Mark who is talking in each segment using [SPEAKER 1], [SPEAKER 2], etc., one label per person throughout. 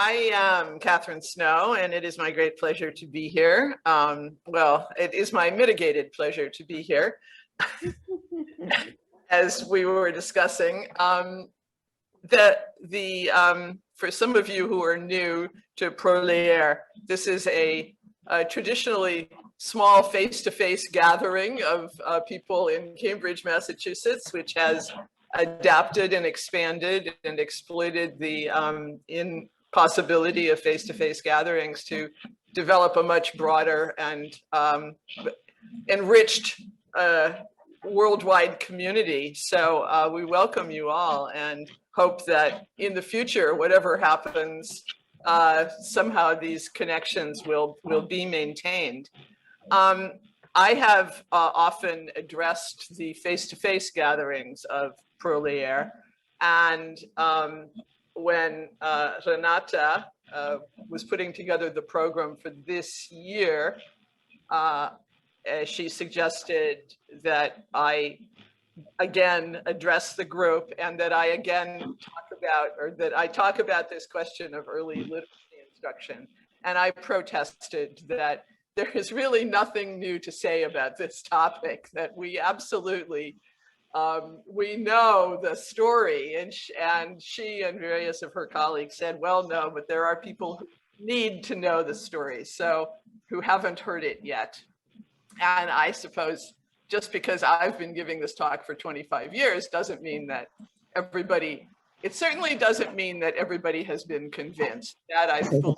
[SPEAKER 1] I am Catherine Snow, and it is my great pleasure to be here. Well, it is my mitigated pleasure to be here. As we were discussing, for some of you who are new to ProLier, this is a traditionally small face-to-face gathering of people in Cambridge, Massachusetts, which has adapted and expanded and exploited the possibility of face-to-face gatherings to develop a much broader and enriched worldwide community. So we welcome you all and hope that in the future, whatever happens, somehow these connections will be maintained. I have often addressed the face-to-face gatherings of ProLier, and when Renata was putting together the program for this year, she suggested that I again address the group and that I again talk about this question of early literacy instruction. And I protested that there is really nothing new to say about this topic, that we absolutely we know the story, and she and various of her colleagues said, well, no, but there are people who need to know the story, so who haven't heard it yet. And I suppose just because I've been giving this talk for 25 years doesn't mean that everybody, it certainly doesn't mean that everybody has been convinced. That I fully.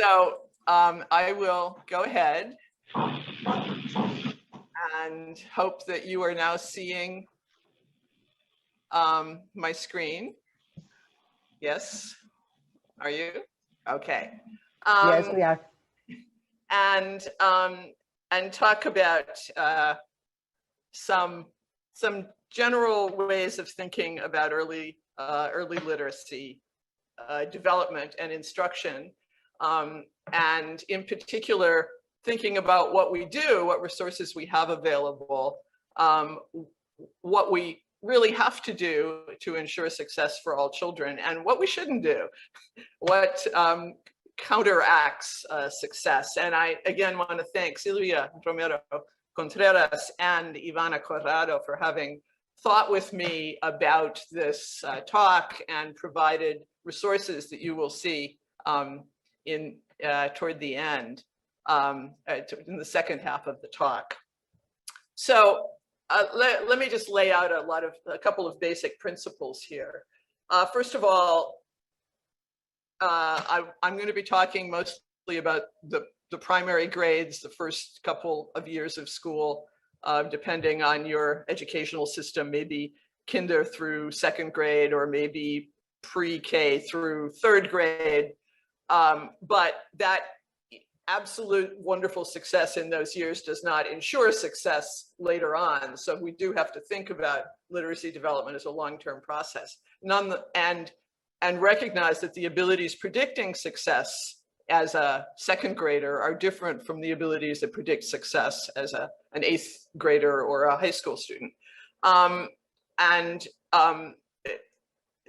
[SPEAKER 1] So I will go ahead and hope that you are now seeing my screen. Yes, are you? Okay.
[SPEAKER 2] Yes, we are.
[SPEAKER 1] And talk about some general ways of thinking about early literacy development and instruction, and in particular thinking about what we do, what resources we have available, what we really have to do to ensure success for all children, and what we shouldn't do, what counteracts success. And I again want to thank Silvia Romero Contreras and Ivana Corrado for having thought with me about this talk and provided resources that you will see toward the end, in the second half of the talk. So let me just lay out a couple of basic principles here. First of all, I'm going to be talking mostly about the primary grades, the first couple of years of school, depending on your educational system, maybe kinder through second grade or maybe pre-K through third grade. But that absolute wonderful success in those years does not ensure success later on. So we do have to think about literacy development as a long-term process. And recognize that the abilities predicting success as a second grader are different from the abilities that predict success as an eighth grader or a high school student.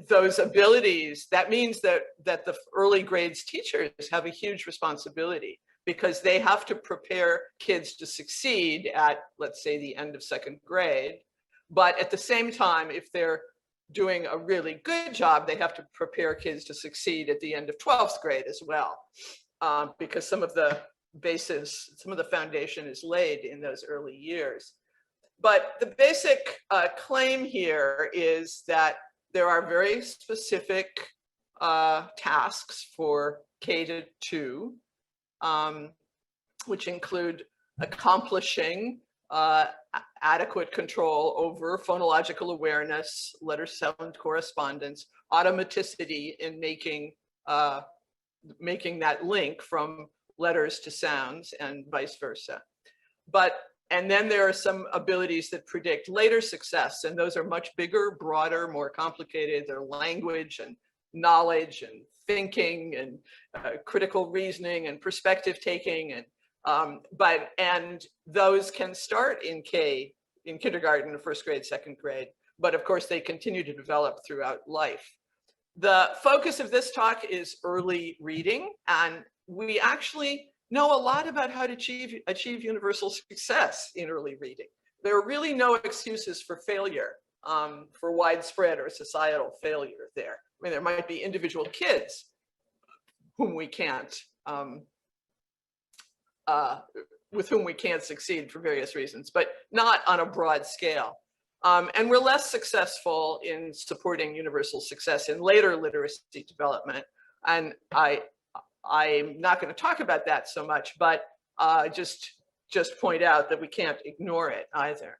[SPEAKER 1] Those abilities, that means that the early grades teachers have a huge responsibility, because they have to prepare kids to succeed at, let's say, the end of second grade. But at the same time, if they're doing a really good job, they have to prepare kids to succeed at the end of 12th grade as well, because some of the basis, some of the foundation is laid in those early years. But the basic claim here is that there are very specific tasks for K-2, which include accomplishing adequate control over phonological awareness, letter-sound correspondence, automaticity in making that link from letters to sounds, and vice versa. And then there are some abilities that predict later success, and those are much bigger, broader, more complicated. They're language and knowledge and thinking and critical reasoning and perspective taking, and those can start in kindergarten, first grade, second grade, but of course they continue to develop throughout life. The focus of this talk is early reading, and we actually know a lot about how to achieve universal success in early reading. There are really no excuses for failure, for widespread or societal failure there. I mean, there might be individual kids whom we can't, with whom we can't succeed for various reasons, but not on a broad scale. And we're less successful in supporting universal success in later literacy development. And I'm not going to talk about that so much, but just point out that we can't ignore it either.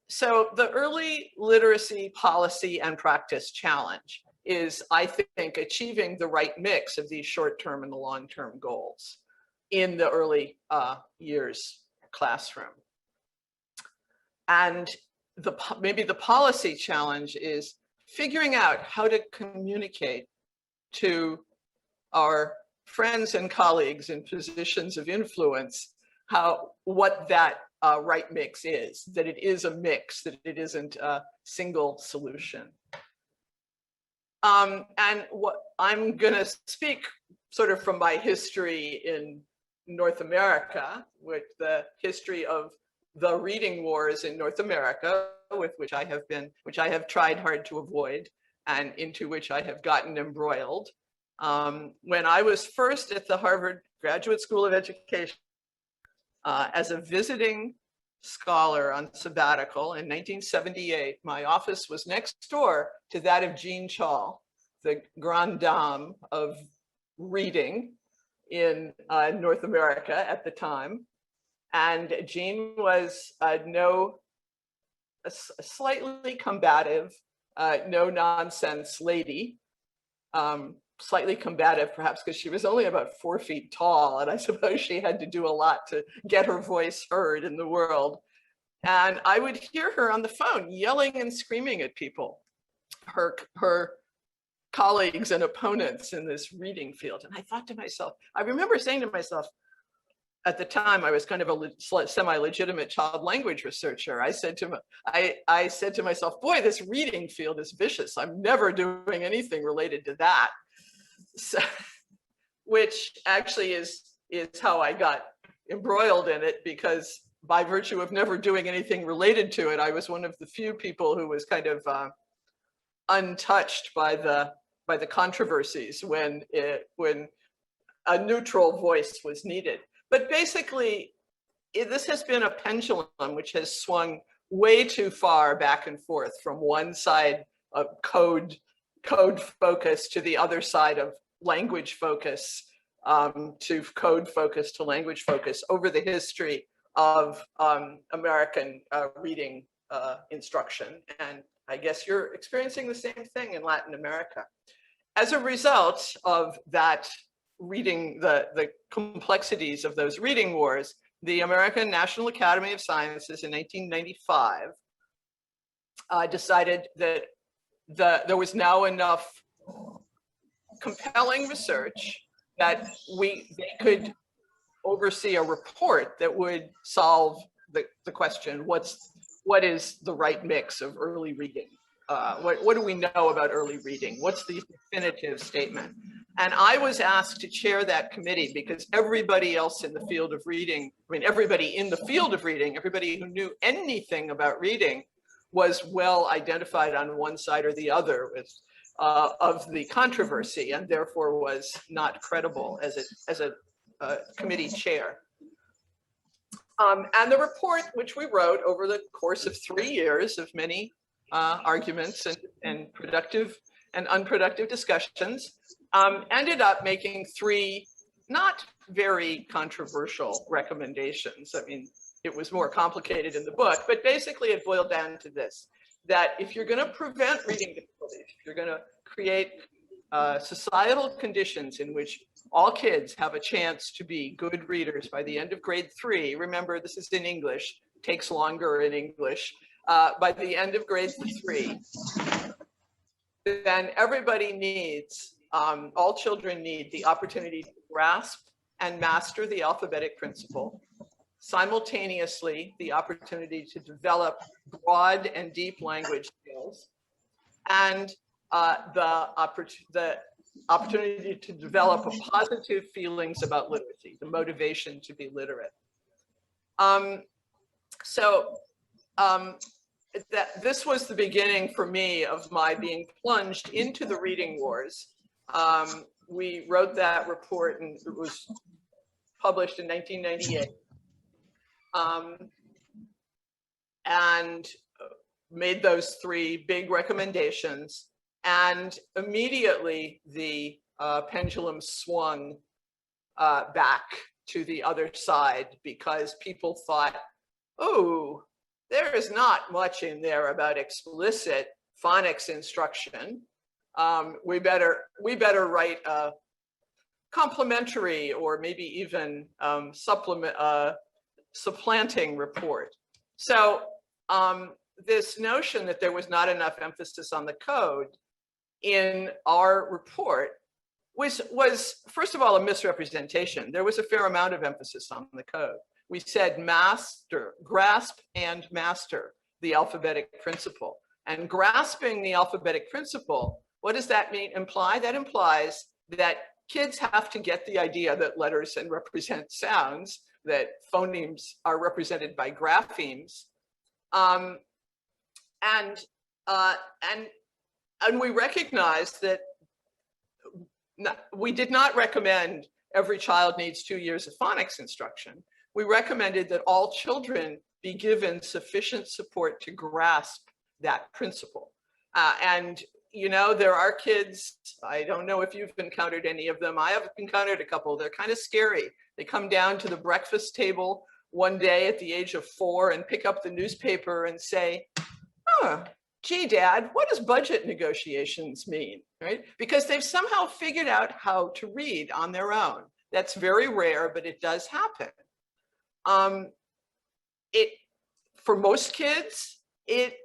[SPEAKER 1] So the early literacy policy and practice challenge is, I think, achieving the right mix of these short-term and the long-term goals in the early years classroom. And maybe the policy challenge is figuring out how to communicate to our friends and colleagues in positions of influence what that right mix is, that it is a mix, that it isn't a single solution. And what I'm going to speak sort of from my history in North America, with the history of the reading wars in North America, with which I have tried hard to avoid, and into which I have gotten embroiled. When I was first at the Harvard Graduate School of Education as a visiting scholar on sabbatical in 1978, my office was next door to that of Jean Chall, the grande dame of reading in North America at the time. And Jean was a slightly combative, no nonsense lady. Slightly combative, perhaps because she was only about 4 feet tall, and I suppose she had to do a lot to get her voice heard in the world. And I would hear her on the phone yelling and screaming at people, her colleagues and opponents in this reading field. And I thought to myself, I remember saying to myself, at the time, I was kind of a semi-legitimate child language researcher. I said to myself, boy, this reading field is vicious. I'm never doing anything related to that. So, which actually is how I got embroiled in it, because by virtue of never doing anything related to it, I was one of the few people who was kind of untouched by the controversies when a neutral voice was needed. But basically, this has been a pendulum which has swung way too far back and forth from one side of code focus to the other side of language focus, to code focus to language focus over the history of American reading instruction. And I guess you're experiencing the same thing in Latin America. As a result of that reading, the complexities of those reading wars, the American National Academy of Sciences in 1995 decided that there was now enough compelling research that they could oversee a report that would solve the question, what is the right mix of early reading? What do we know about early reading? What's the definitive statement? And I was asked to chair that committee because everybody else in the field of reading, everybody in the field of reading, everybody who knew anything about reading was well identified on one side or the other of the controversy, and therefore was not credible as a committee chair. And the report, which we wrote over the course of 3 years of many arguments and productive and unproductive discussions, ended up making 3 not very controversial recommendations. I mean, it was more complicated in the book, but basically it boiled down to this, that if you're going to prevent reading difficulties, if you're going to create societal conditions in which all kids have a chance to be good readers by the end of grade 3, remember this is in English, takes longer in English, by the end of grade 3, then everybody needs, all children need the opportunity to grasp and master the alphabetic principle, simultaneously the opportunity to develop broad and deep language skills, and the opportunity to develop positive feelings about literacy, the motivation to be literate. This was the beginning for me of my being plunged into the reading wars. We wrote that report and it was published in 1998. And made those 3 big recommendations. And immediately the pendulum swung back to the other side because people thought, oh, there is not much in there about explicit phonics instruction. We better write a complementary or maybe even supplanting report. So this notion that there was not enough emphasis on the code in our report was first of all a misrepresentation. There was a fair amount of emphasis on the code. We said master, grasp and master the alphabetic principle. And grasping the alphabetic principle, what does that imply? That implies that kids have to get the idea that letters and represent sounds, that phonemes are represented by graphemes. And we recognize that we did not recommend every child needs 2 years of phonics instruction. We recommended that all children be given sufficient support to grasp that principle. And you know, there are kids, I don't know if you've encountered any of them. I have encountered a couple. They're kind of scary. They come down to the breakfast table one day at the age of 4 and pick up the newspaper and say, oh, gee, Dad, what does budget negotiations mean, right? Because they've somehow figured out how to read on their own. That's very rare, but it does happen. For most kids, it's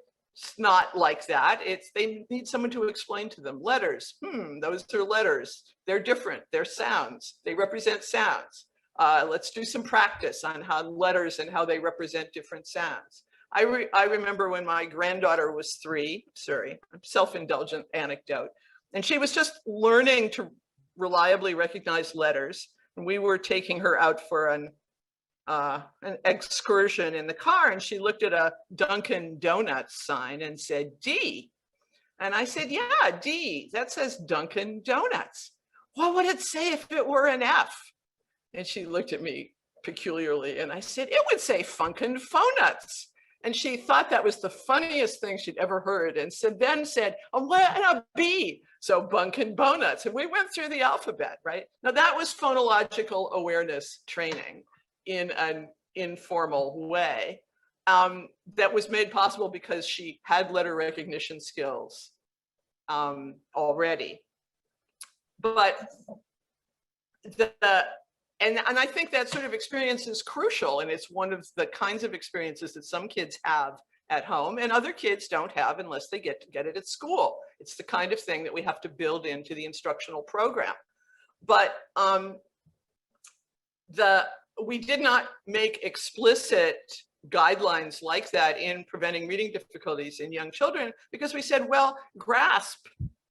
[SPEAKER 1] not like that. They need someone to explain to them. Letters, those are letters. They're different, they're sounds. They represent sounds. Let's do some practice on how letters and how they represent different sounds. I remember when my granddaughter was 3, sorry, self-indulgent anecdote, and she was just learning to reliably recognize letters. And we were taking her out for an excursion in the car, and she looked at a Dunkin' Donuts sign and said, D. And I said, yeah, D, that says Dunkin' Donuts. What would it say if it were an F? And she looked at me peculiarly, and I said, it would say Funkin' Phonuts. And she thought that was the funniest thing she'd ever heard, and then said, oh, and a B, so Bunkin' Bonuts. And we went through the alphabet, right? Now that was phonological awareness training in an informal way that was made possible because she had letter recognition skills already. But and I think that sort of experience is crucial, and it's one of the kinds of experiences that some kids have at home and other kids don't have unless they get it at school. It's the kind of thing that we have to build into the instructional program. But we did not make explicit guidelines like that in preventing reading difficulties in young children, because we said, well, grasp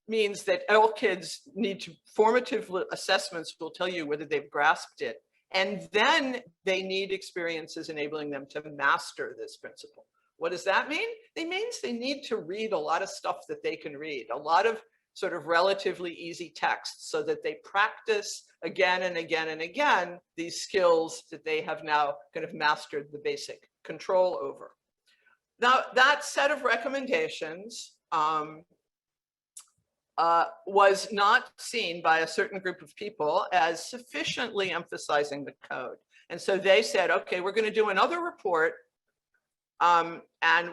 [SPEAKER 1] means that all kids need to, formative assessments will tell you whether they've grasped it. And then they need experiences enabling them to master this principle. What does that mean? It means they need to read a lot of stuff that they can read, a lot of sort of relatively easy texts, so that they practice again and again and again these skills that they have now kind of mastered the basic control over. Now, that set of recommendations was not seen by a certain group of people as sufficiently emphasizing the code. And so they said, okay, we're going to do another report, and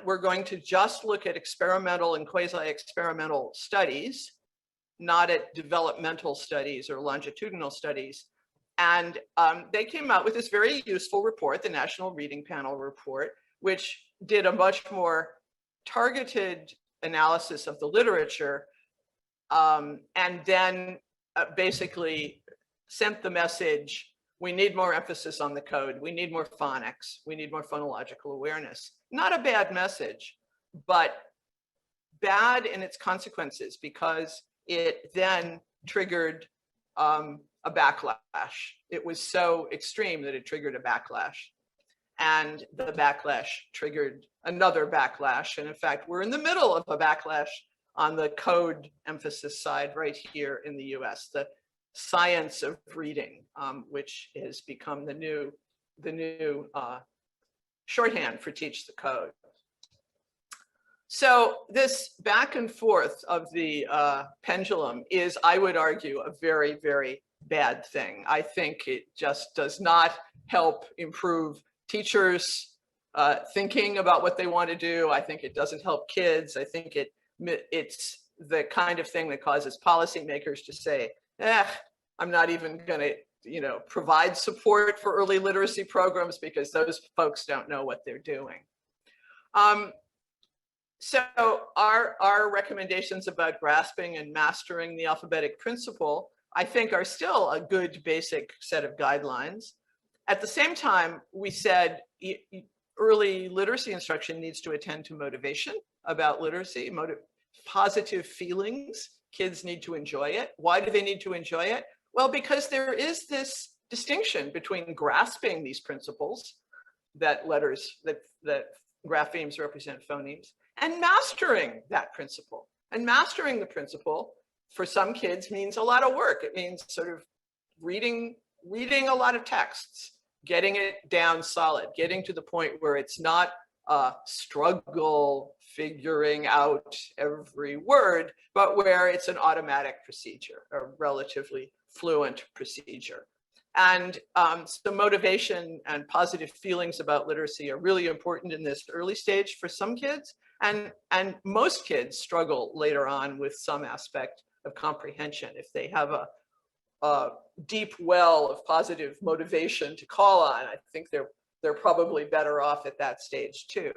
[SPEAKER 1] we're going to just look at experimental and quasi-experimental studies, not at developmental studies or longitudinal studies. And they came out with this very useful report, the National Reading Panel report, which did a much more targeted analysis of the literature, and then basically sent the message, we need more emphasis on the code, we need more phonics, we need more phonological awareness. Not a bad message, but bad in its consequences because it then triggered a backlash. It was so extreme that it triggered a backlash. And the backlash triggered another backlash. And in fact, we're in the middle of a backlash on the code emphasis side right here in the US, the science of reading, which has become the new shorthand for teach the code. So this back and forth of the pendulum is, I would argue, a very, very bad thing. I think it just does not help improve teachers thinking about what they want to do. I think it doesn't help kids. I think it's the kind of thing that causes policymakers to say, I'm not even going to, provide support for early literacy programs because those folks don't know what they're doing. So our recommendations about grasping and mastering the alphabetic principle, I think, are still a good basic set of guidelines. At the same time, we said early literacy instruction needs to attend to motivation about literacy, positive feelings. Kids need to enjoy it. Why do they need to enjoy it? Well, because there is this distinction between grasping these principles, that letters, that graphemes represent phonemes, and mastering that principle. And mastering the principle for some kids means a lot of work. It means sort of reading a lot of texts, getting it down solid, getting to the point where it's not a struggle figuring out every word, but where it's an automatic procedure, a relatively fluent procedure. And so motivation and positive feelings about literacy are really important in this early stage for some kids. And most kids struggle later on with some aspect of comprehension. If they have a deep well of positive motivation to call on, I think they're probably better off at that stage too.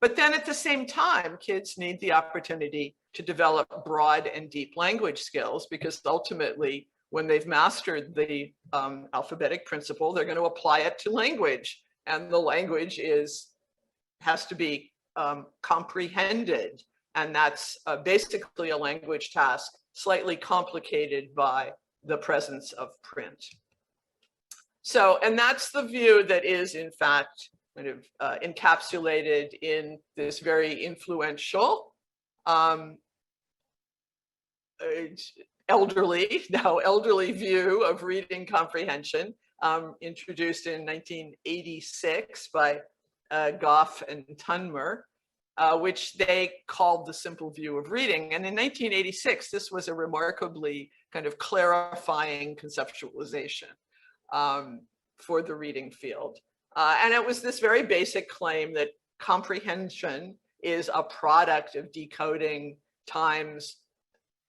[SPEAKER 1] But then at the same time, kids need the opportunity to develop broad and deep language skills, because ultimately, when they've mastered the alphabetic principle, they're going to apply it to language. And the language has to be comprehended. And that's basically a language task, slightly complicated by the presence of print. So, and that's the view that is, in fact, kind of encapsulated in this very influential elderly view of reading comprehension, introduced in 1986 by Goff and Tunmer, which they called the simple view of reading. And in 1986, this was a remarkably kind of clarifying conceptualization for the reading field. And it was this very basic claim that comprehension is a product of decoding times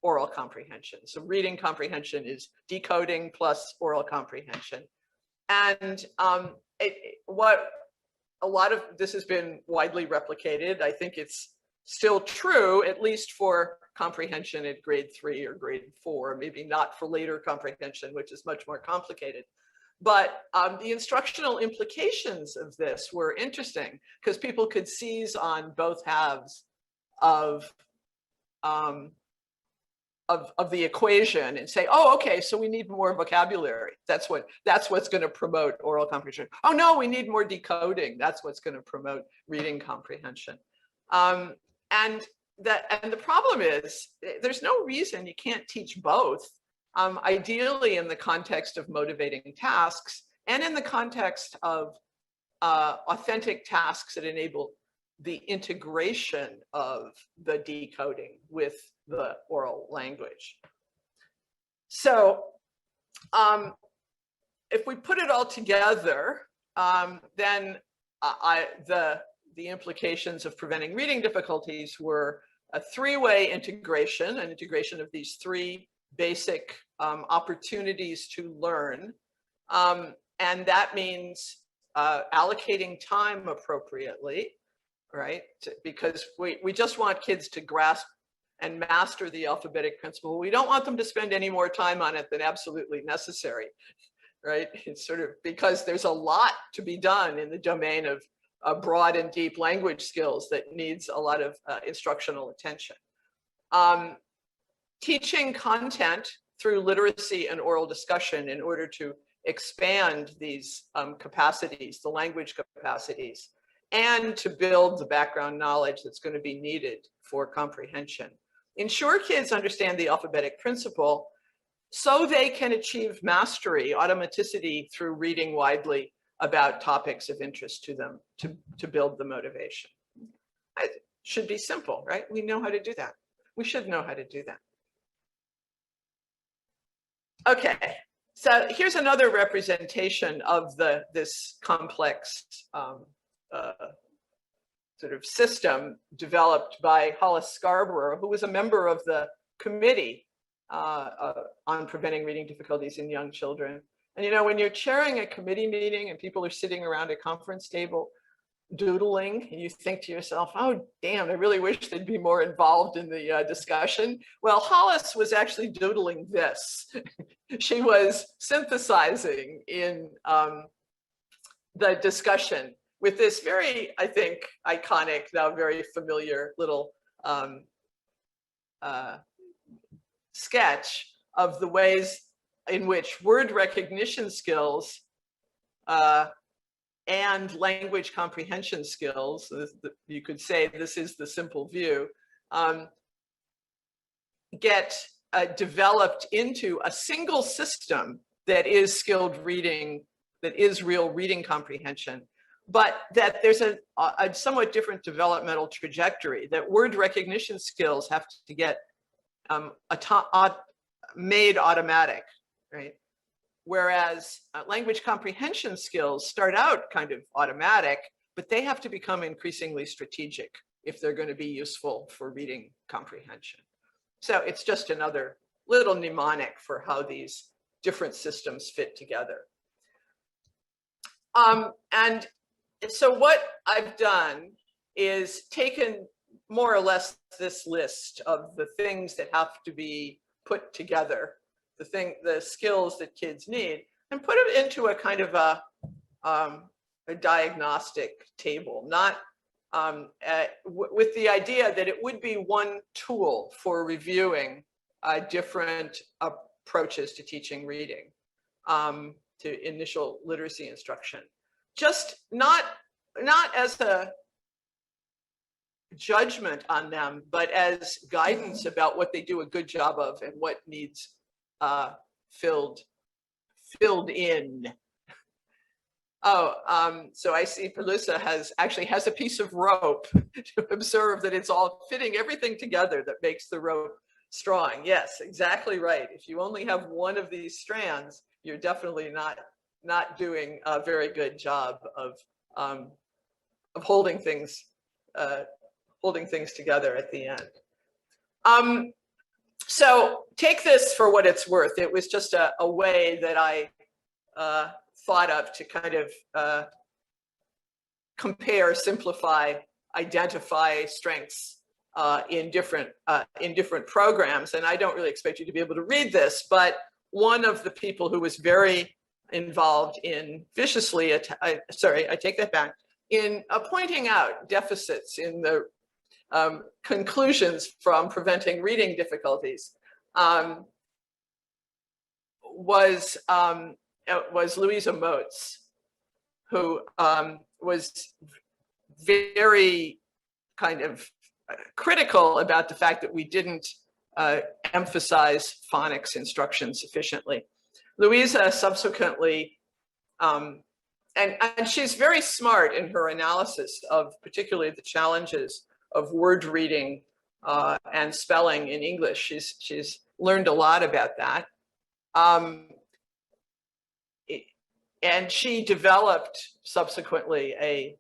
[SPEAKER 1] oral comprehension. So reading comprehension is decoding plus oral comprehension. And what a lot of this has been widely replicated. I think it's still true, at least for comprehension at grade 3 or grade 4, maybe not for later comprehension, which is much more complicated. But the instructional implications of this were interesting, because people could seize on both halves of the equation and say, oh, okay, so we need more vocabulary. That's what's going to promote oral comprehension. Oh no, we need more decoding. That's what's going to promote reading comprehension. And the problem is, there's no reason you can't teach both. Ideally, in the context of motivating tasks, and in the context of authentic tasks that enable the integration of the decoding with the oral language. So if we put it all together, then the implications of preventing reading difficulties were a three-way integration, an integration of these three basic opportunities to learn. And that means allocating time appropriately, right? Because we just want kids to grasp and master the alphabetic principle. We don't want them to spend any more time on it than absolutely necessary, right? It's sort of because there's a lot to be done in the domain of broad and deep language skills that needs a lot of instructional attention. Teaching content through literacy and oral discussion in order to expand these capacities, the language capacities, and to build the background knowledge that's going to be needed for comprehension. Ensure kids understand the alphabetic principle so they can achieve mastery, automaticity through reading widely about topics of interest to them to build the motivation. It should be simple, right? We know how to do that. We should know how to do that. Okay, so here's another representation of this complex sort of system developed by Hollis Scarborough, who was a member of the committee on preventing reading difficulties in young children. And you know, when you're chairing a committee meeting and people are sitting around a conference table doodling, and you think to yourself, oh, damn, I really wish they'd be more involved in the discussion. Well, Hollis was actually doodling this. She was synthesizing in the discussion with this very, I think, iconic, now very familiar little sketch of the ways in which word recognition skills and language comprehension skills, you could say this is the simple view, get developed into a single system that is skilled reading, that is real reading comprehension, but that there's a somewhat different developmental trajectory, that word recognition skills have to get made automatic, right? Whereas language comprehension skills start out kind of automatic, but they have to become increasingly strategic if they're going to be useful for reading comprehension. So it's just another little mnemonic for how these different systems fit together. And so what I've done is taken more or less this list of the things that have to be put together, the skills that kids need, and put it into a kind of a diagnostic table, not with the idea that it would be one tool for reviewing different approaches to teaching reading, to initial literacy instruction. Just not as a judgment on them, but as guidance about what they do a good job of and what needs filled in. Oh, so I see Pelusa actually has a piece of rope to observe that it's all fitting everything together that makes the rope strong. Yes, exactly right. If you only have one of these strands, you're definitely not doing a very good job of holding things together at the end. So take this for what it's worth. It was just a way that I thought of to kind of compare, simplify, identify strengths in different programs. And I don't really expect you to be able to read this, but one of the people who was very involved in I take that back, in pointing out deficits in the conclusions from preventing reading difficulties was Louisa Moats, who was very kind of critical about the fact that we didn't emphasize phonics instruction sufficiently. Louisa subsequently, and she's very smart in her analysis of particularly the challenges of word reading and spelling in English. She's learned a lot about that. And she developed subsequently a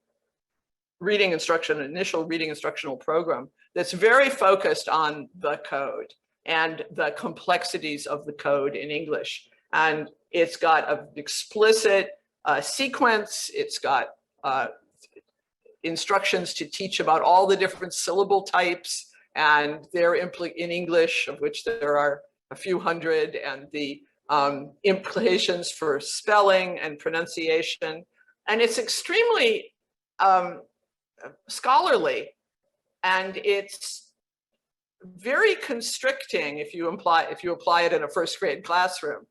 [SPEAKER 1] initial reading instructional program that's very focused on the code and the complexities of the code in English. And it's got an explicit sequence. It's got instructions to teach about all the different syllable types and their in English, of which there are a few hundred, and the implications for spelling and pronunciation. And it's extremely scholarly, and it's very constricting if you apply it in a first grade classroom.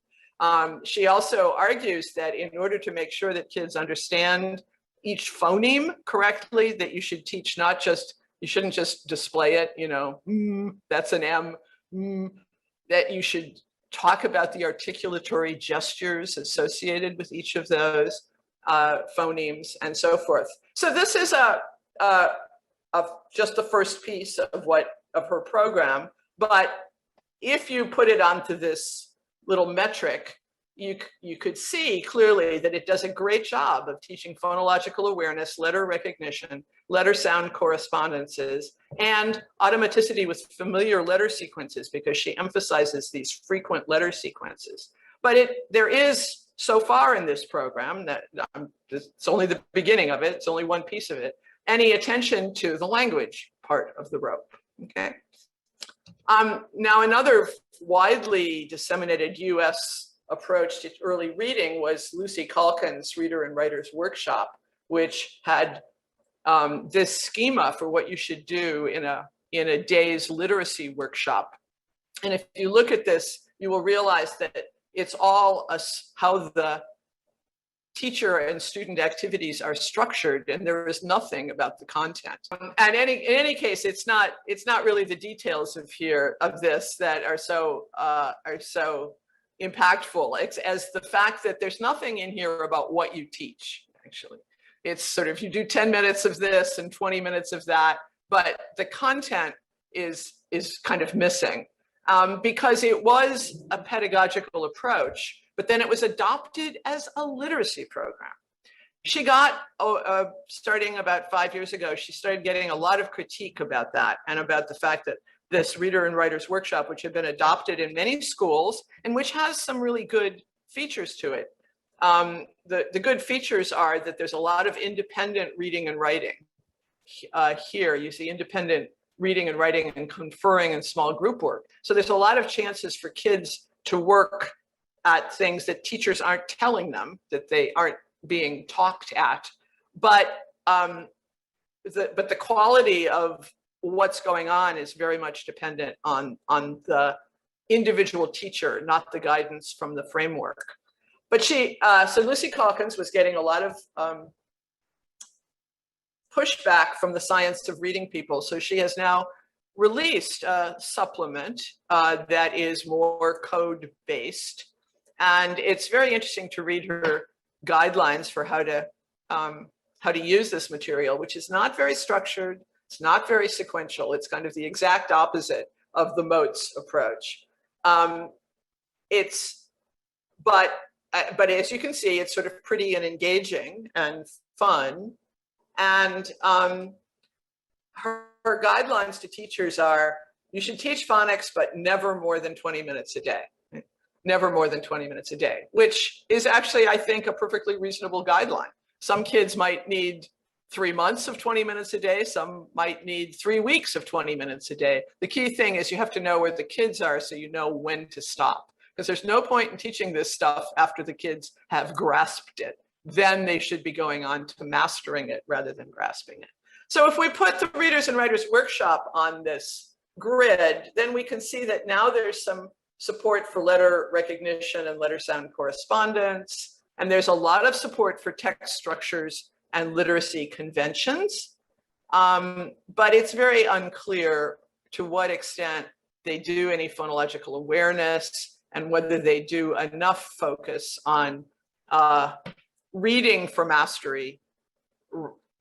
[SPEAKER 1] She also argues that in order to make sure that kids understand each phoneme correctly, that you should teach you shouldn't just display it, that's an M, that you should talk about the articulatory gestures associated with each of those phonemes and so forth. So this is just the first piece of her program, but if you put it onto this little metric, you could see clearly that it does a great job of teaching phonological awareness, letter recognition, letter sound correspondences, and automaticity with familiar letter sequences, because she emphasizes these frequent letter sequences. But there is, so far in this program, that it's only the beginning of it, it's only one piece of it, any attention to the language part of the rope, okay? Now, another widely disseminated US approach to early reading was Lucy Culkin's Reader and Writer's Workshop, which had this schema for what you should do in a day's literacy workshop. And if you look at this, you will realize that it's all how the teacher and student activities are structured, and there is nothing about the content. And in any case, it's not really the details of this that are so impactful. It's as the fact that there's nothing in here about what you teach, actually. It's sort of, you do 10 minutes of this and 20 minutes of that, but the content is kind of missing because it was a pedagogical approach, but then it was adopted as a literacy program. She got, starting about 5 years ago, she started getting a lot of critique about that and about the fact that this Reader and Writer's Workshop, which had been adopted in many schools and which has some really good features to it. The good features are that there's a lot of independent reading and writing. Here, you see independent reading and writing and conferring and small group work. So there's a lot of chances for kids to work at things that teachers aren't telling them, that they aren't being talked at. But the quality of what's going on is very much dependent on the individual teacher, not the guidance from the framework. But so Lucy Calkins was getting a lot of pushback from the science of reading people. So she has now released a supplement that is more code-based. And it's very interesting to read her guidelines for how to use this material, which is not very structured. It's not very sequential. It's kind of the exact opposite of the Moats approach. But as you can see, it's sort of pretty and engaging and fun. And her guidelines to teachers are, you should teach phonics, but never more than 20 minutes a day. Never more than 20 minutes a day, which is actually, I think, a perfectly reasonable guideline. Some kids might need 3 months of 20 minutes a day. Some might need 3 weeks of 20 minutes a day. The key thing is you have to know where the kids are so you know when to stop. Because there's no point in teaching this stuff after the kids have grasped it. Then they should be going on to mastering it rather than grasping it. So if we put the Readers and Writers Workshop on this grid, then we can see that now there's some support for letter recognition and letter sound correspondence. And there's a lot of support for text structures and literacy conventions. But it's very unclear to what extent they do any phonological awareness and whether they do enough focus on reading for mastery,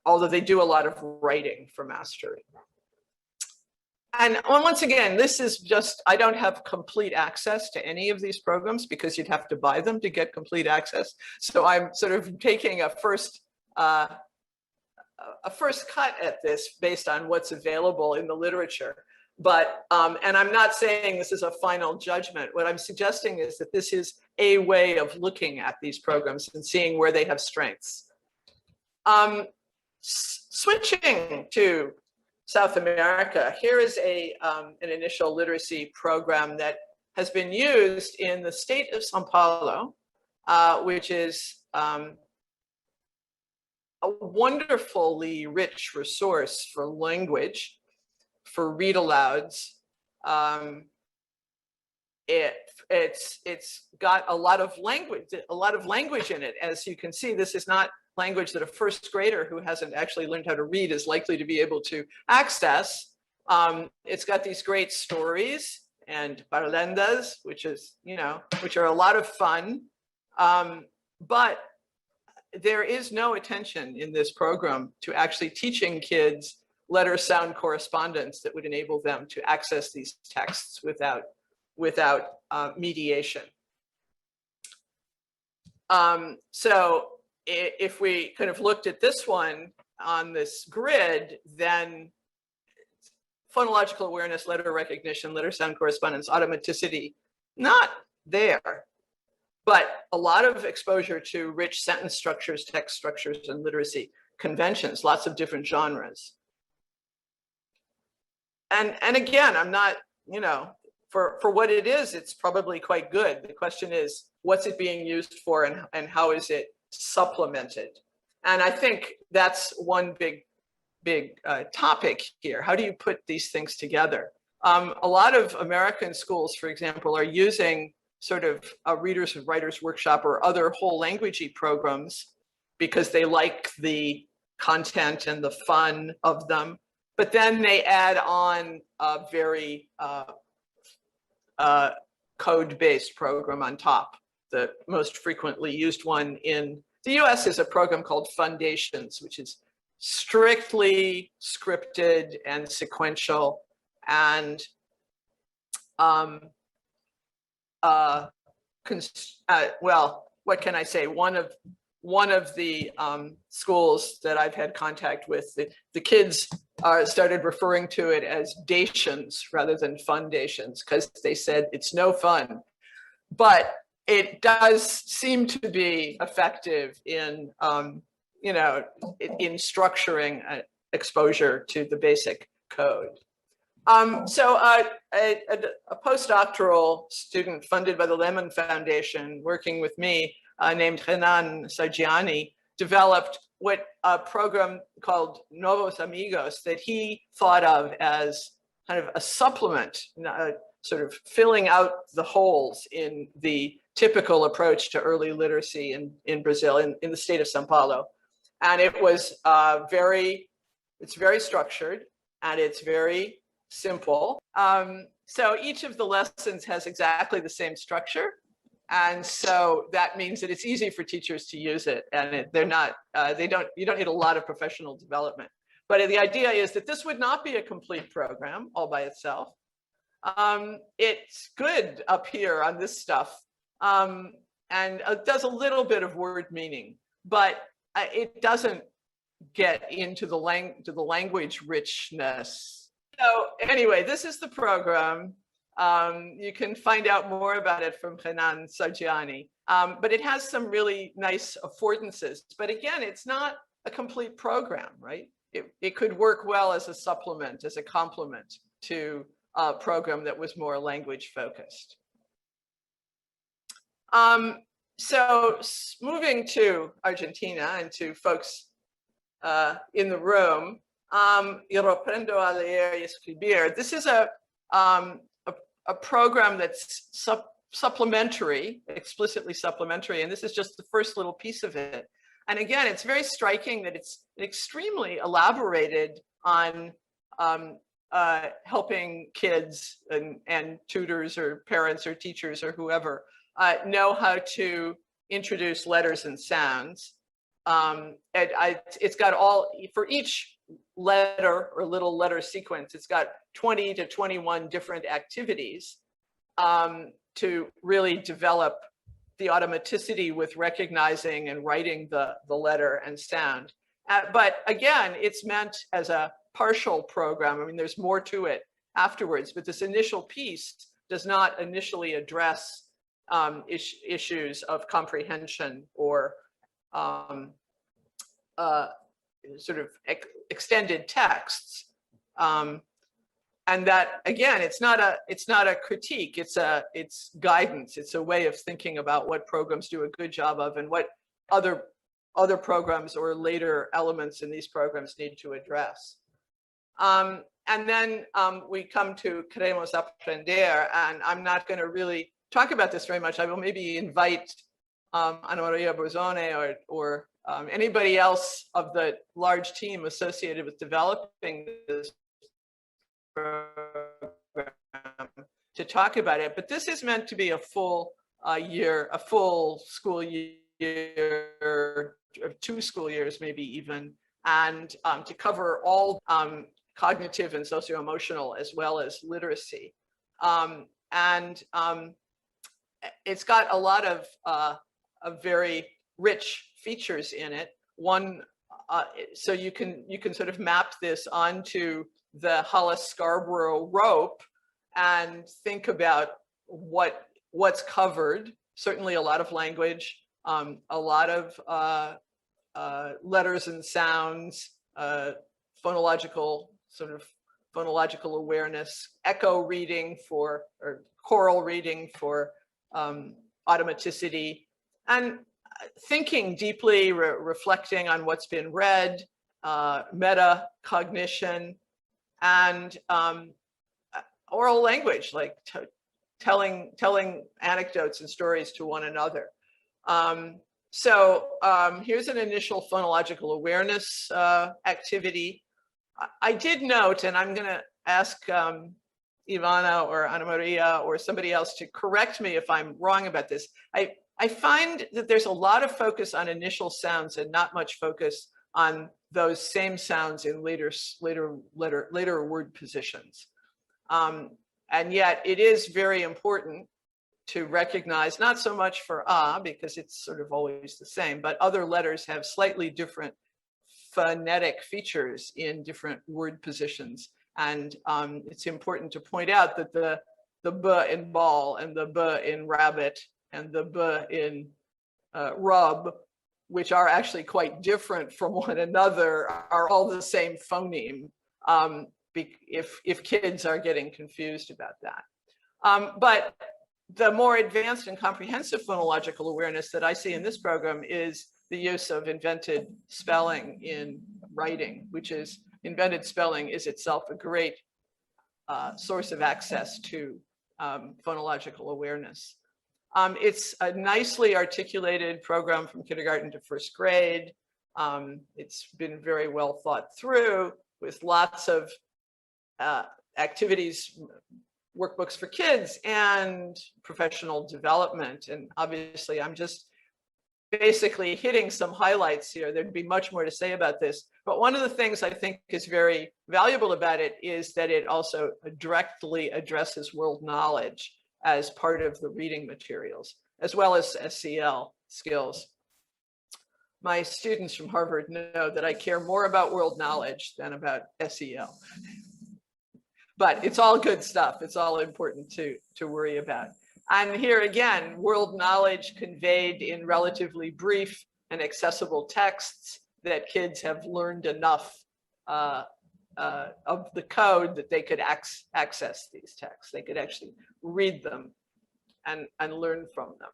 [SPEAKER 1] although they do a lot of writing for mastery. And once again, this is just, I don't have complete access to any of these programs because you'd have to buy them to get complete access. So I'm sort of taking a first cut at this based on what's available in the literature. But, and I'm not saying this is a final judgment. What I'm suggesting is that this is a way of looking at these programs and seeing where they have strengths. Switching to South America, here is an initial literacy program that has been used in the state of São Paulo, which is a wonderfully rich resource for language, for read-alouds, It's got a lot of language in it. As you can see, this is not language that a first grader who hasn't actually learned how to read is likely to be able to access. It's got these great stories and parlendas, which are a lot of fun. But there is no attention in this program to actually teaching kids letter sound correspondence that would enable them to access these texts without mediation. So if we kind of looked at this one on this grid, then phonological awareness, letter recognition, letter sound correspondence, automaticity, not there. But a lot of exposure to rich sentence structures, text structures, and literacy conventions, lots of different genres. And again, I'm not, for what it is, it's probably quite good. The question is, what's it being used for, and how is it supplemented? And I think that's one big topic here. How do you put these things together? A lot of American schools, for example, are using sort of a Readers and Writers Workshop or other whole languagey programs because they like the content and the fun of them. But then they add on a very code-based program on top. The most frequently used one in the US is a program called Foundations, which is strictly scripted and sequential, and well, what can I say? One of the schools that I've had contact with, the kids started referring to it as dations rather than fundations because they said it's no fun. But it does seem to be effective in, in structuring exposure to the basic code. So a postdoctoral student funded by the Lemon Foundation, working with me, named Renan Sargiani, developed a program called Novos Amigos that he thought of as kind of a supplement, sort of filling out the holes in the typical approach to early literacy in Brazil, in the state of São Paulo. And it was it's very structured, and it's very simple. So each of the lessons has exactly the same structure. And so that means that it's easy for teachers to use it, and you don't need a lot of professional development. But the idea is that this would not be a complete program all by itself. It's good up here on this stuff, and it does a little bit of word meaning, but it doesn't get into the language richness. So anyway, this is the program. You can find out more about it from Renan Sargiani, but it has some really nice affordances. But again, it's not a complete program, right? It could work well as a supplement, as a complement to a program that was more language focused. So moving to Argentina and to folks in the room, Yo aprendo a leer y escribir. This is a program that's supplementary, explicitly supplementary, and this is just the first little piece of it. And again, it's very striking that it's extremely elaborated on helping kids and tutors or parents or teachers or whoever know how to introduce letters and sounds. It's got for each letter or little letter sequence, it's got 20 to 21 different activities to really develop the automaticity with recognizing and writing the letter and sound. But again, it's meant as a partial program. I mean, there's more to it afterwards, but this initial piece does not initially address issues of comprehension or sort of extended texts. And that, again, it's not a critique, it's guidance. It's a way of thinking about what programs do a good job of and what other programs or later elements in these programs need to address. And then we come to queremos aprender, and I'm not going to really talk about this very much. I will maybe invite Ana Maria Borzone or anybody else of the large team associated with developing this program to talk about it. But this is meant to be a full year, a full school year, or 2 school years maybe even, and to cover all cognitive and socio-emotional as well as literacy. It's got a lot of very rich features in it. One, so you can sort of map this onto the Hollis-Scarborough rope and think about what's covered. Certainly a lot of language, a lot of letters and sounds, phonological awareness, echo reading or choral reading for automaticity, and thinking deeply, reflecting on what's been read, metacognition, and oral language, like telling anecdotes and stories to one another. Here's an initial phonological awareness activity. I did note, and I'm going to ask Ivana or Ana Maria or somebody else to correct me if I'm wrong about this. I find that there's a lot of focus on initial sounds and not much focus on those same sounds in later word positions. And yet it is very important to recognize, not so much for because it's sort of always the same, but other letters have slightly different phonetic features in different word positions. And it's important to point out that the b in ball and the b in rabbit and the b in rub, which are actually quite different from one another, are all the same phoneme, if kids are getting confused about that. But the more advanced and comprehensive phonological awareness that I see in this program is the use of invented spelling in writing, which is, invented spelling is itself a great source of access to phonological awareness. It's a nicely articulated program from kindergarten to 1st grade. It's been very well thought through with lots of activities, workbooks for kids and professional development. And obviously I'm just basically hitting some highlights here. There'd be much more to say about this, but one of the things I think is very valuable about it is that it also directly addresses world knowledge as part of the reading materials, as well as SEL skills. My students from Harvard know that I care more about world knowledge than about SEL. But it's all good stuff. It's all important to worry about. And here again, world knowledge conveyed in relatively brief and accessible texts that kids have learned enough of the code that they could access these texts. They could actually read them and learn from them.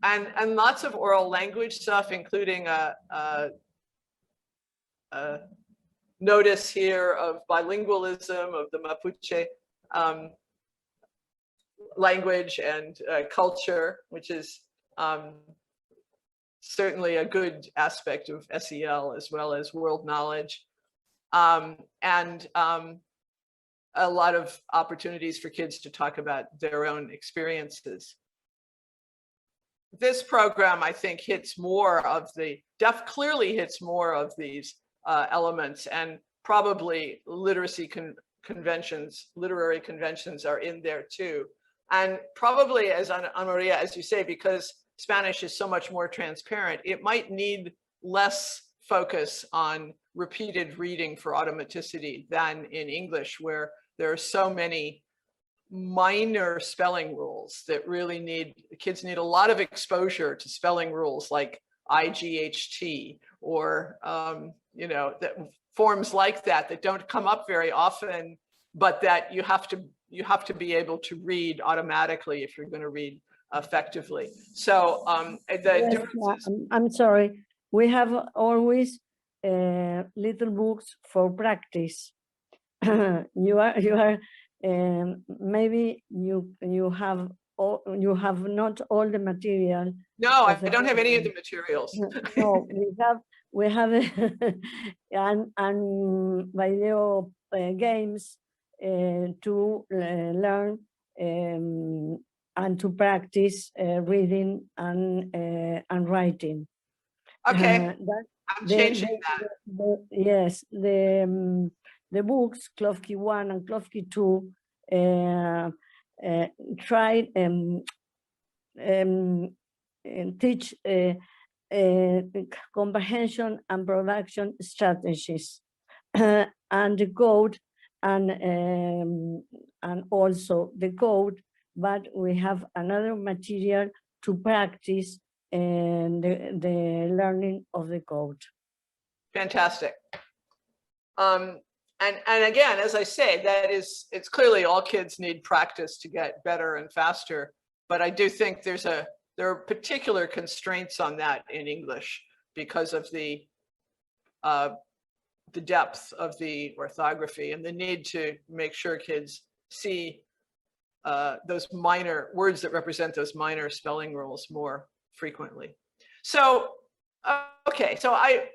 [SPEAKER 1] And lots of oral language stuff, including a notice here of bilingualism of the Mapuche language and culture, which is certainly a good aspect of SEL as well as world knowledge. And a lot of opportunities for kids to talk about their own experiences. This program, I think, hits more of the, clearly hits more of these elements, and probably literacy conventions, literary conventions are in there too. And probably, as Ana Maria, as you say, because Spanish is so much more transparent, it might need less focus on repeated reading for automaticity than in English, where there are so many minor spelling rules that really kids need a lot of exposure to spelling rules like IGHT or that forms like that don't come up very often, but that you have to be able to read automatically if you're going to read effectively. So
[SPEAKER 2] I'm sorry, we have always little books for practice. you are maybe you have not all the material.
[SPEAKER 1] No, I don't have any of the materials.
[SPEAKER 2] No, we have and video games to learn and to practice reading and writing.
[SPEAKER 1] Okay, I'm changing that.
[SPEAKER 2] Yes, the books Klofki 1 and Klofki 2 try and teach comprehension and production strategies and the code and also the code, but we have another material to practice and the learning of the code.
[SPEAKER 1] Fantastic. And again, as I say, it's clearly all kids need practice to get better and faster, but I do think there are particular constraints on that in English because of the depth of the orthography and the need to make sure kids see those minor words that represent those minor spelling rules more frequently. So, okay,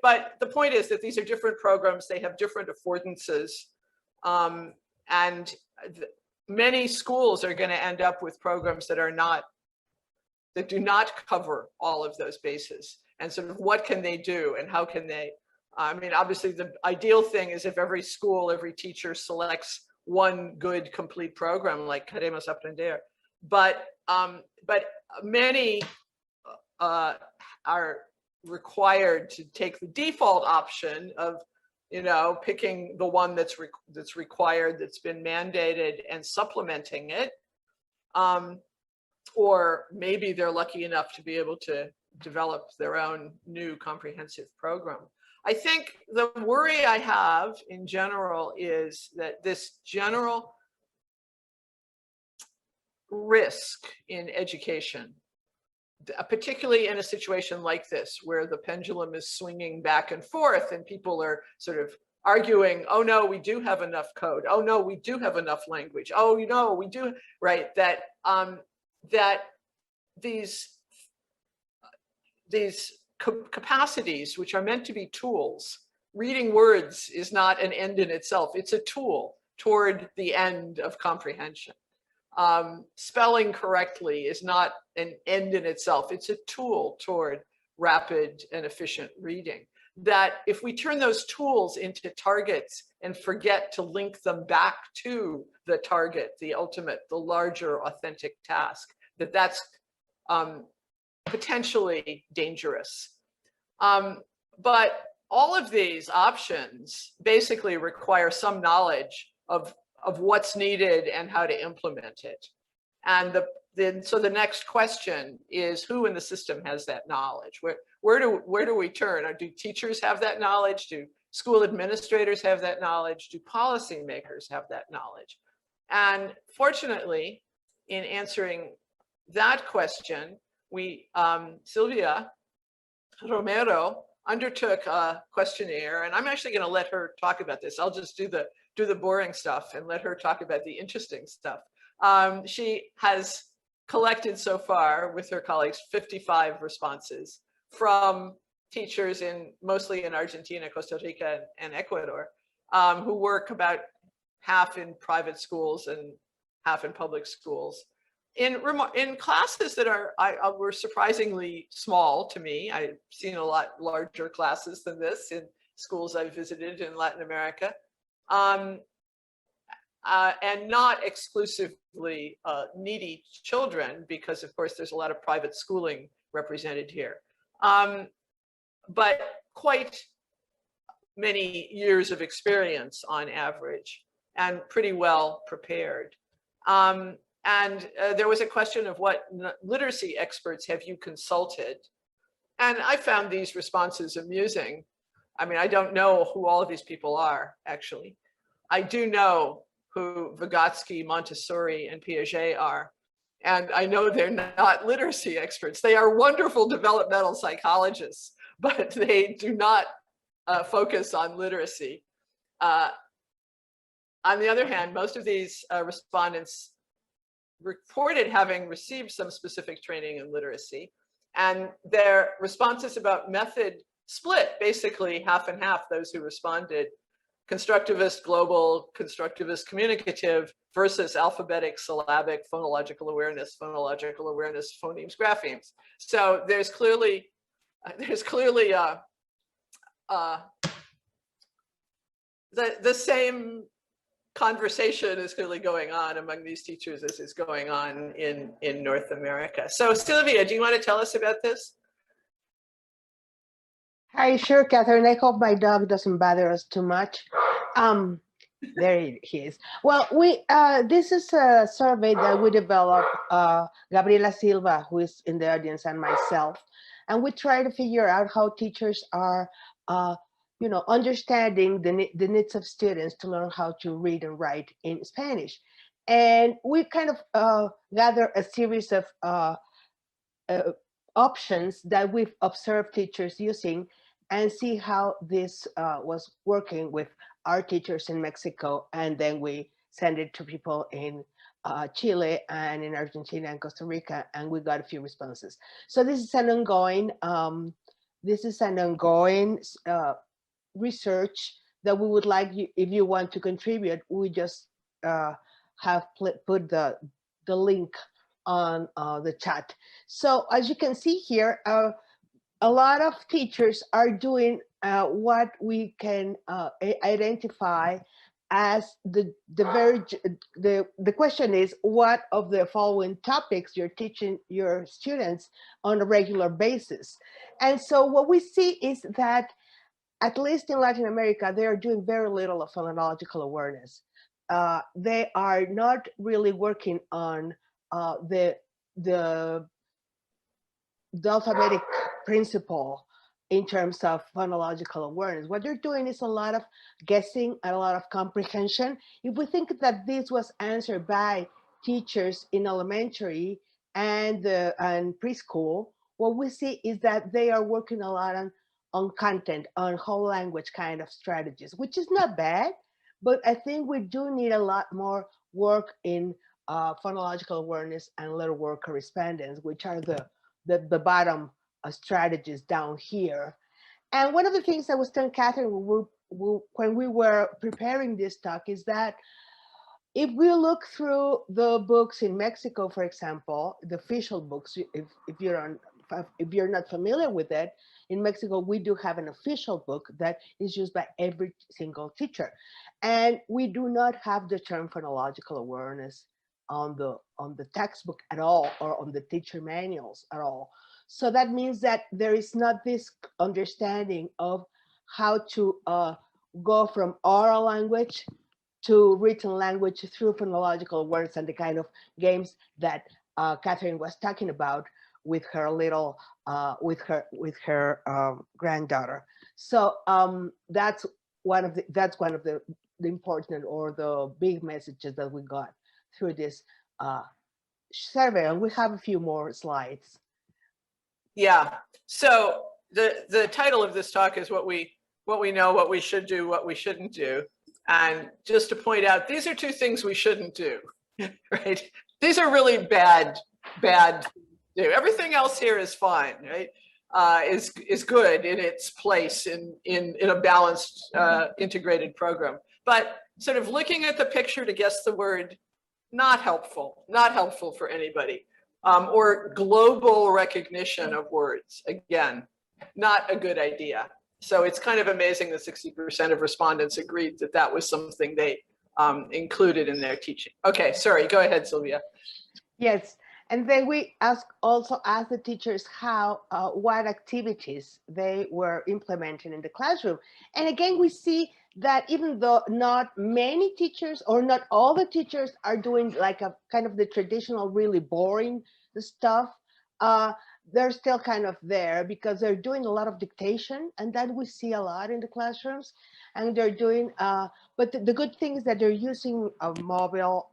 [SPEAKER 1] but the point is that these are different programs, they have different affordances, and many schools are going to end up with programs that do not cover all of those bases. And sort of what can they do and how can they, I mean, obviously the ideal thing is if every school, every teacher selects one good complete program like Queremos Aprender, but many are required to take the default option of, you know, picking the one that's required, that's been mandated, and supplementing it. Or maybe they're lucky enough to be able to develop their own new comprehensive program. I think the worry I have in general is that this general risk in education, particularly in a situation like this, where the pendulum is swinging back and forth and people are sort of arguing, oh no, we do have enough code. Oh no, we do have enough language. Oh, you know, we do, right? That these capacities, which are meant to be tools, reading words is not an end in itself. It's a tool toward the end of comprehension. Spelling correctly is not an end in itself. It's a tool toward rapid and efficient reading. That if we turn those tools into targets and forget to link them back to the target, the ultimate, the larger authentic task, that's potentially dangerous. But all of these options basically require some knowledge of what's needed and how to implement it. And so the next question is, who in the system has that knowledge? Where do we turn? Or do teachers have that knowledge? Do school administrators have that knowledge? Do policymakers have that knowledge? And fortunately, in answering that question, Silvia Romero undertook a questionnaire, and I'm actually going to let her talk about this. I'll just do the boring stuff and let her talk about the interesting stuff. She has collected so far with her colleagues 55 responses from teachers mostly in Argentina, Costa Rica, and Ecuador, who work about half in private schools and half in public schools. In classes that were surprisingly small to me. I've seen a lot larger classes than this in schools I've visited in Latin America, and not exclusively needy children, because of course there's a lot of private schooling represented here, but quite many years of experience on average and pretty well prepared. And there was a question of what literacy experts have you consulted? And I found these responses amusing. I mean, I don't know who all of these people are, actually. I do know who Vygotsky, Montessori, and Piaget are. And I know they're not literacy experts. They are wonderful developmental psychologists, but they do not focus on literacy. On the other hand, most of these respondents reported having received some specific training in literacy, and their responses about method split basically half and half. Those who responded constructivist, global, constructivist, communicative versus alphabetic, syllabic, phonological awareness, phonemes, graphemes. So there's clearly the same conversation is clearly going on among these teachers as is going on in North America. So Sylvia, do you want to tell us about this?
[SPEAKER 3] Hi, sure, Catherine. I hope my dog doesn't bother us too much. There he is. Well, this is a survey that we developed, Gabriela Silva, who is in the audience, and myself, and we try to figure out how teachers are, understanding the needs of students to learn how to read and write in Spanish. And we kind of gather a series of options that we've observed teachers using and see how this was working with our teachers in Mexico. And then we send it to people in Chile and in Argentina and Costa Rica, and we got a few responses. So this is an ongoing, research that we would like you, if you want to contribute, we just have put the link on the chat. So as you can see here, a lot of teachers are doing what we can identify as the question is, what of the following topics you're teaching your students on a regular basis? And so what we see is that, at least in Latin America, they are doing very little of phonological awareness. They are not really working on the alphabetic principle in terms of phonological awareness. What they're doing is a lot of guessing and a lot of comprehension. If we think that this was answered by teachers in elementary and preschool, what we see is that they are working a lot on content, on whole language kind of strategies, which is not bad, but I think we do need a lot more work in phonological awareness and letter word correspondence, which are the bottom strategies down here. And one of the things I was telling Catherine when we were preparing this talk is that if we look through the books in Mexico, for example, the official books, if you're not familiar with it, in Mexico, we do have an official book that is used by every single teacher. And we do not have the term phonological awareness on the textbook at all, or on the teacher manuals at all. So that means that there is not this understanding of how to go from oral language to written language through phonological awareness and the kind of games that Catherine was talking about with her little, with her granddaughter. So that's one of the important or the big messages that we got through this survey, and we have a few more slides.
[SPEAKER 1] Yeah. So the title of this talk is what we know, what we should do, what we shouldn't do. And just to point out, these are two things we shouldn't do, right? These are really bad to do. Everything else here is fine, right? Is good in its place in a balanced integrated program. But sort of looking at the picture to guess the word, not helpful for anybody. Or global recognition of words, again, not a good idea. So it's kind of amazing that 60% of respondents agreed that that was something they included in their teaching. Okay, sorry, go ahead, Sylvia.
[SPEAKER 3] Yes, and then we also asked the teachers how, what activities they were implementing in the classroom. And again, we see that even though not many teachers or not all the teachers are doing like a kind of the traditional really boring stuff, they're still kind of there because they're doing a lot of dictation, and that we see a lot in the classrooms. And they're doing, but the good thing is that they're using mobile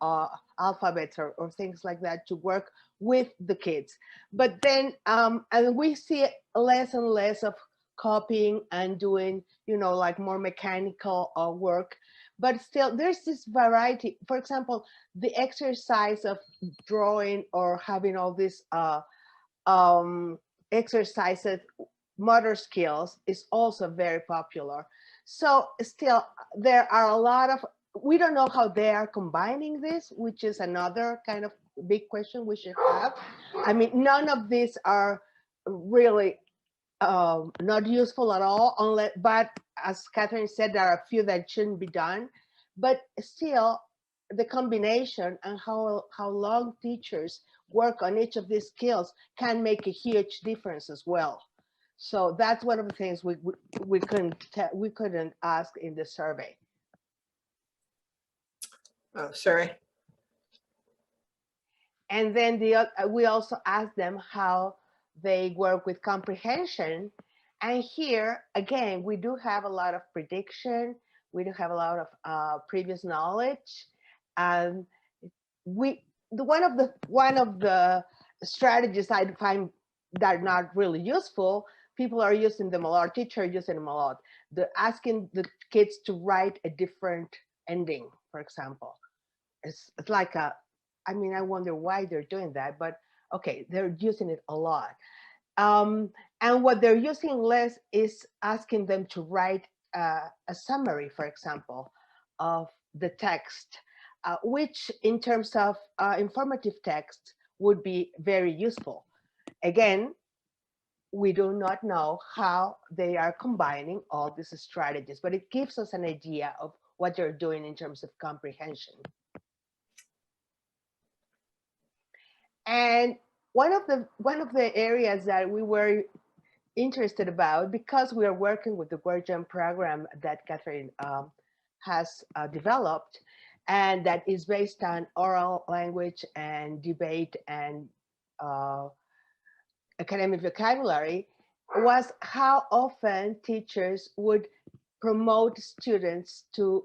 [SPEAKER 3] alphabets or things like that to work with the kids. But then, and we see less and less of copying and doing, like more mechanical work. But still, there's this variety. For example, the exercise of drawing or having all these exercises, motor skills, is also very popular. So still, there are a lot of, we don't know how they are combining this, which is another kind of big question we should have. I mean, none of these are really not useful at all, unless, but as Catherine said, there are a few that shouldn't be done. But still, the combination and how long teachers work on each of these skills can make a huge difference as well. So that's one of the things we couldn't ask in the survey.
[SPEAKER 1] Oh, sorry.
[SPEAKER 3] And then we also asked them how they work with comprehension. And here, again, we do have a lot of prediction. We do have a lot of previous knowledge. And one of the strategies I find that are not really useful, people are using them a lot, teachers are using them a lot. They're asking the kids to write a different ending, for example. It's like I mean, I wonder why they're doing that, but okay, they're using it a lot. And what they're using less is asking them to write a summary, for example, of the text, which in terms of informative text would be very useful. Again, we do not know how they are combining all these strategies, but it gives us an idea of what they're doing in terms of comprehension. And one of the areas that we were interested about, because we are working with the WordGem program that Catherine has developed, and that is based on oral language and debate and academic vocabulary, was how often teachers would promote students to,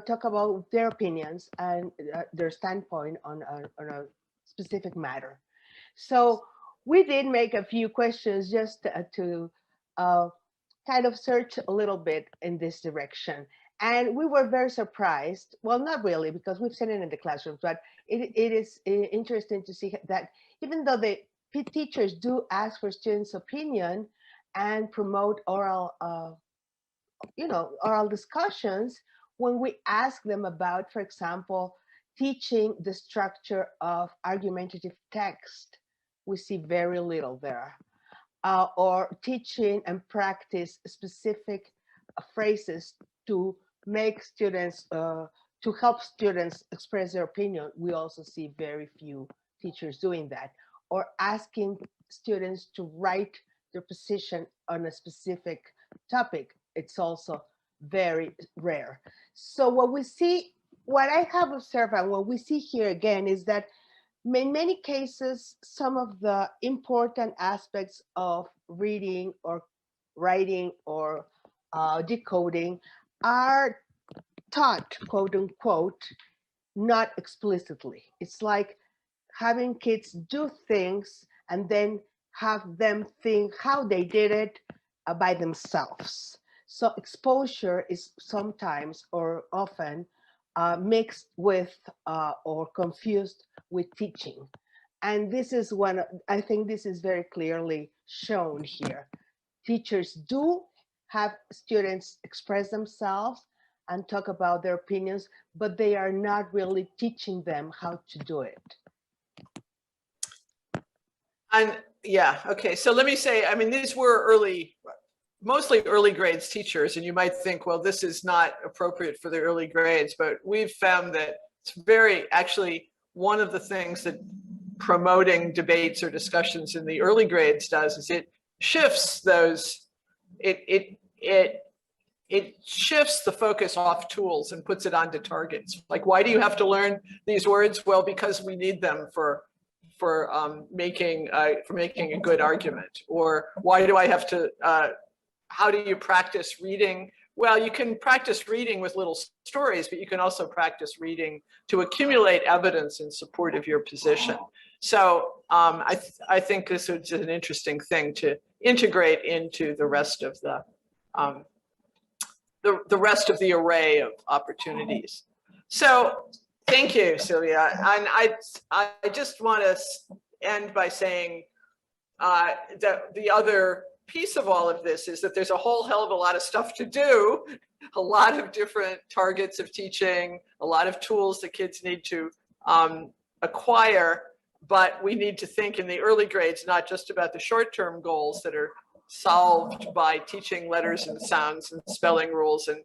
[SPEAKER 3] talk about their opinions and their standpoint on a specific matter. So we did make a few questions just to kind of search a little bit in this direction. And we were very surprised. Well, not really, because we've seen it in the classrooms, but it is interesting to see that even though the teachers do ask for students' opinion and promote oral, oral discussions, when we ask them about, for example, teaching the structure of argumentative text, we see very little there. Or teaching and practice specific phrases to make students, to help students express their opinion, we also see very few teachers doing that. Or asking students to write their position on a specific topic, it's also very rare. So what I have observed and what we see here again is that in many cases, some of the important aspects of reading or writing or decoding are taught, quote unquote, not explicitly. It's like having kids do things and then have them think how they did it by themselves. So exposure is sometimes or often mixed with or confused with teaching. And this is I think this is very clearly shown here. Teachers do have students express themselves and talk about their opinions, but they are not really teaching them how to do it.
[SPEAKER 1] And yeah, okay. So let me say, I mean, these were mostly early grades teachers, and you might think, well, this is not appropriate for the early grades, but we've found that it's actually one of the things that promoting debates or discussions in the early grades does is it shifts those, it shifts the focus off tools and puts it onto targets. Like, why do you have to learn these words? Well, because we need them for making a good argument. Or why do I have to, how do you practice reading? Well, you can practice reading with little stories, but you can also practice reading to accumulate evidence in support of your position. So I think this is an interesting thing to integrate into the rest of the rest of the array of opportunities. So thank you, Sylvia. And I just want to end by saying that the other piece of all of this is that there's a whole hell of a lot of stuff to do, a lot of different targets of teaching, a lot of tools that kids need to acquire, but we need to think in the early grades, not just about the short-term goals that are solved by teaching letters and sounds and spelling rules and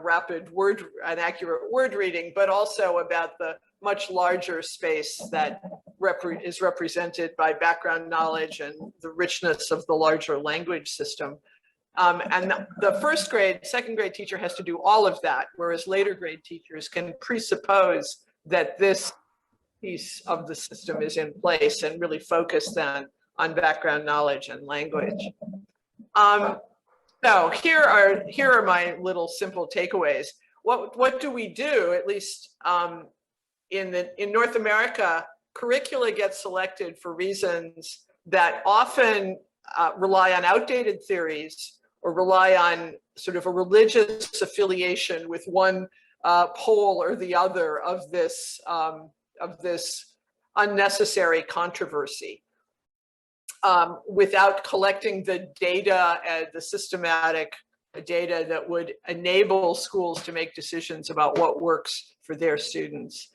[SPEAKER 1] rapid word and accurate word reading, but also about the much larger space that is represented by background knowledge and the richness of the larger language system. And the first grade, second grade teacher has to do all of that, whereas later grade teachers can presuppose that this piece of the system is in place and really focus then on background knowledge and language. So here are my little simple takeaways. What do we do, at least in North America? Curricula gets selected for reasons that often rely on outdated theories or rely on sort of a religious affiliation with one pole or the other of this unnecessary controversy, without collecting the data and the systematic data that would enable schools to make decisions about what works for their students.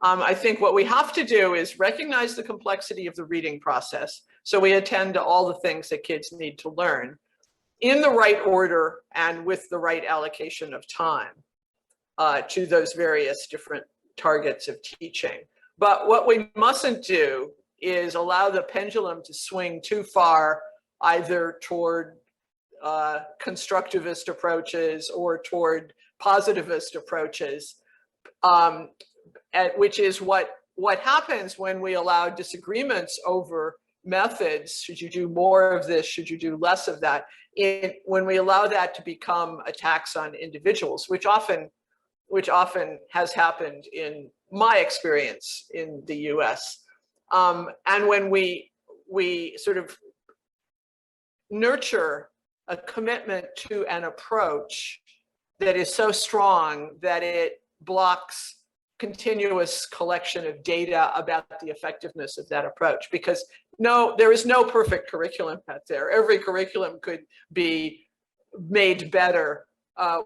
[SPEAKER 1] I think what we have to do is recognize the complexity of the reading process, so we attend to all the things that kids need to learn in the right order and with the right allocation of time to those various different targets of teaching. But what we mustn't do is allow the pendulum to swing too far, either toward constructivist approaches or toward positivist approaches, which is what happens when we allow disagreements over methods. Should you do more of this? Should you do less of that? When we allow that to become attacks on individuals, which often has happened in my experience in the US. And when we sort of nurture a commitment to an approach that is so strong that it blocks continuous collection of data about the effectiveness of that approach, because there is no perfect curriculum out there. Every curriculum could be made better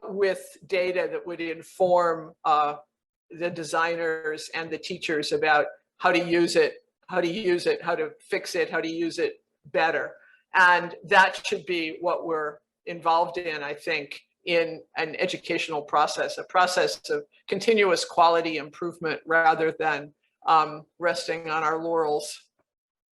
[SPEAKER 1] with data that would inform the designers and the teachers about how to use it, how to fix it, how to use it better. And that should be what we're involved in, I think, in an educational process, a process of continuous quality improvement rather than resting on our laurels